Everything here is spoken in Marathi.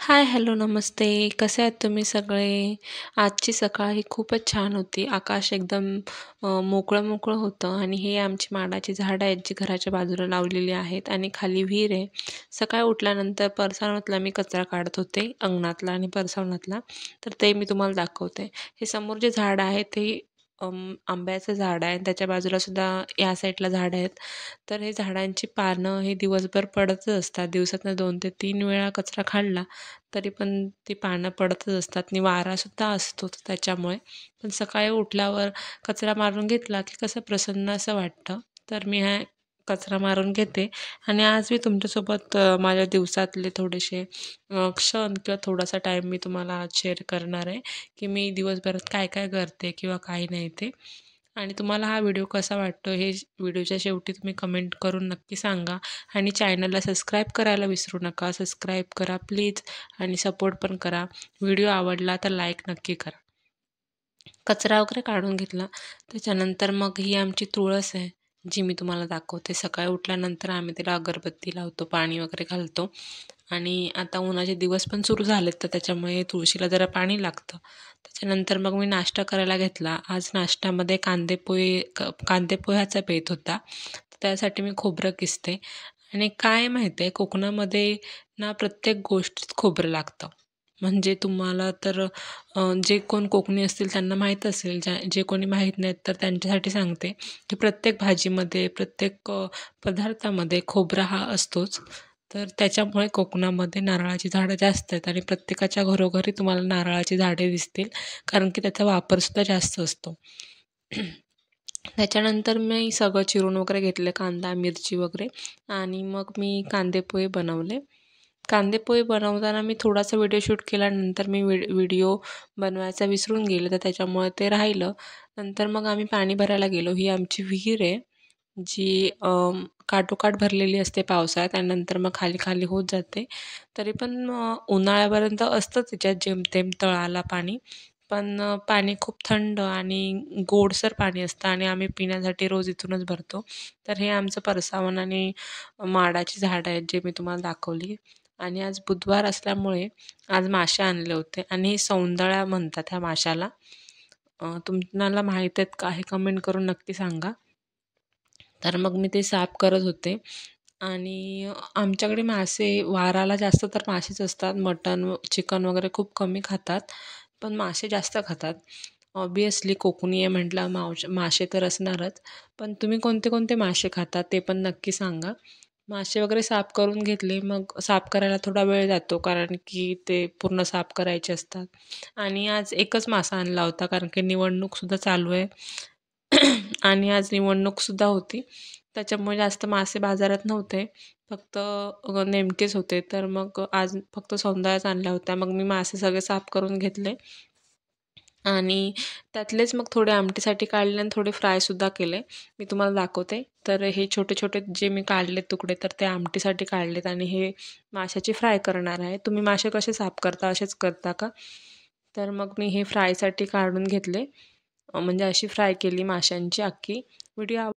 हाय, हॅलो, नमस्ते. कसे आहेत तुम्ही सगळे? आजची सकाळ ही खूपच छान होती. आकाश एकदम मोकळं-मोकळं होतं आणि हे आमची माडाची झाडं आहेत, जी घराच्या बाजूला लावलेली आहेत आणि खाली विहीर आहे. सकाळी उठल्यानंतर परसावणातला मी कचरा काढत होते, अंगणातला आणि परसावणातला. तर ते मी तुम्हाला दाखवते. हे समोर जे झाड आहे ते आंब्याचं झाड आहे आणि त्याच्या बाजूला सुद्धा या साईडला झाडं आहेत. तर हे झाडांची पानं हे दिवसभर पडतच असतात. दिवसातनं 2 ते 3 वेळा कचरा काढला तरी पण ती पानं पडतच असतात आणि वारासुद्धा असतो त्याच्यामुळे. पण सकाळी उठल्यावर कचरा मारून घेतला की कसं प्रसन्न असं वाटतं. तर मी हा कचरा मारून घेते आणि आज मी तुमच्यासोबत माझ्या दिवसातले थोडेसे क्षण किंवा थोडासा टाईम मी तुम्हाला आज शेअर करणार आहे, की मी दिवसभरात काय-काय करते किंवा काही नाही ते. आणि तुम्हाला हा व्हिडिओ कसा वाटतो हे व्हिडिओच्या शेवटी तुम्ही कमेंट करून नक्की सांगा आणि चॅनलला सबस्क्राईब करायला विसरू नका. सबस्क्राईब करा प्लीज आणि सपोर्ट पण करा. व्हिडिओ आवडला तर लाईक नक्की करा. कचरा वगैरे काढून घेतला. त्याच्यानंतर मग ही आमची तुळस आहे, जी मी तुम्हाला दाखवते. सकाळी उठल्यानंतर आम्ही तिला अगरबत्ती लावतो, पाणी वगैरे घालतो आणि आता उन्हाचे दिवस पण सुरू झालेत, तर त्याच्यामुळे तुळशीला जरा पाणी लागतं. त्याच्यानंतर मग मी नाश्ता करायला घेतला. आज नाश्त्यामध्ये कांदे पोह्याचा बेत होता. तर त्यासाठी मी खोबरं किसते आणि काय माहिती आहे, कोकणामध्ये ना प्रत्येक गोष्टीत खोबरं लागतं. म्हणजे तुम्हाला तर जे कोण कोकणी असतील त्यांना माहीत असेल, जे कोणी माहीत नाहीत तर त्यांच्यासाठी सांगते, की प्रत्येक भाजीमध्ये, प्रत्येक पदार्थामध्ये खोबरा हा असतोच. तर त्याच्यामुळे कोकणामध्ये नारळाची झाडं जास्त आहेत आणि प्रत्येकाच्या घरोघरी तुम्हाला नारळाची झाडे दिसतील, कारण की त्याचा वापरसुद्धा जास्त असतो. त्याच्यानंतर मी सगळं चिरून वगैरे घेतलं, कांदा, मिरची वगैरे आणि मग मी कांदेपोहे बनवले. कांदेपोहे बनवताना मी थोडासा व्हिडिओ शूट केला. नंतर मी व्हिडिओ बनवायचा विसरून गेले, तर त्याच्यामुळे ते राहिलं. नंतर मग आम्ही पाणी भरायला गेलो. ही आमची विहीर आहे, जी काठोकाठ भरलेली असते पावसाळ्यात आणि नंतर मग खाली-खाली होत जाते. तरी पण उन्हाळ्यापर्यंत असतं त्याच्यात जेमतेम तळाला पाणी. पण पाणी खूप थंड आणि गोडसर पाणी असतं आणि आम्ही पिण्यासाठी रोज इथूनच भरतो. तर हे आमचं परसावण आणि माडाची झाडं आहेत, जे मी तुम्हाला दाखवली. आणि आज बुधवार असल्यामुळे आज मासे आणले होते आणि सौंदळ्या म्हणतात ह्या माशाला. तुम्हाला माहीत आहेत का? हे कमेंट करून नक्की सांगा. तर मग मी ते साफ करत होते आणि आमच्याकडे मासे वाराला जास्त तर मासेच असतात. मटण, चिकन वगैरे खूप कमी खातात, पण मासे जास्त खातात. ऑब्व्हियसली कोकणी आहे म्हटलं मासे तर असणारच. पण तुम्ही कोणते कोणते मासे खाता ते पण नक्की सांगा. मासे वगैरे साफ करून घेतले. मग साफ करायला थोडा वेळ जातो, कारण की ते पूर्ण साफ करायचे असतात. आणि आज एकच मासा आणला होता, कारण की निवडणूकसुद्धा चालू आहे. आणि आज निवडणूकसुद्धा होती. त्याच्यामुळे जास्त मासे बाजारात नव्हते. फक्त नेमकेच होते. तर मग आज फक्त सौंदळ्याच आणल्या होत्या. मग मी मासे सगळे साफ करून घेतले आणि त्यातलेच मग थोडे आमटीसाठी काढले आणि थोडे फ्रायसुद्धा केले. मी तुम्हाला दाखवते. तर हे छोटे-छोटे जे मी काढले तुकडे, तर ते आमटीसाठी काढलेत आणि हे माशाची फ्राय करणार आहे. तुम्ही मासे कसे साफ करता, असेच करता का? तर मग मी हे फ्रायसाठी काढून घेतले. म्हणजे अशी फ्राय केली माशांची अख्खी. व्हिडिओ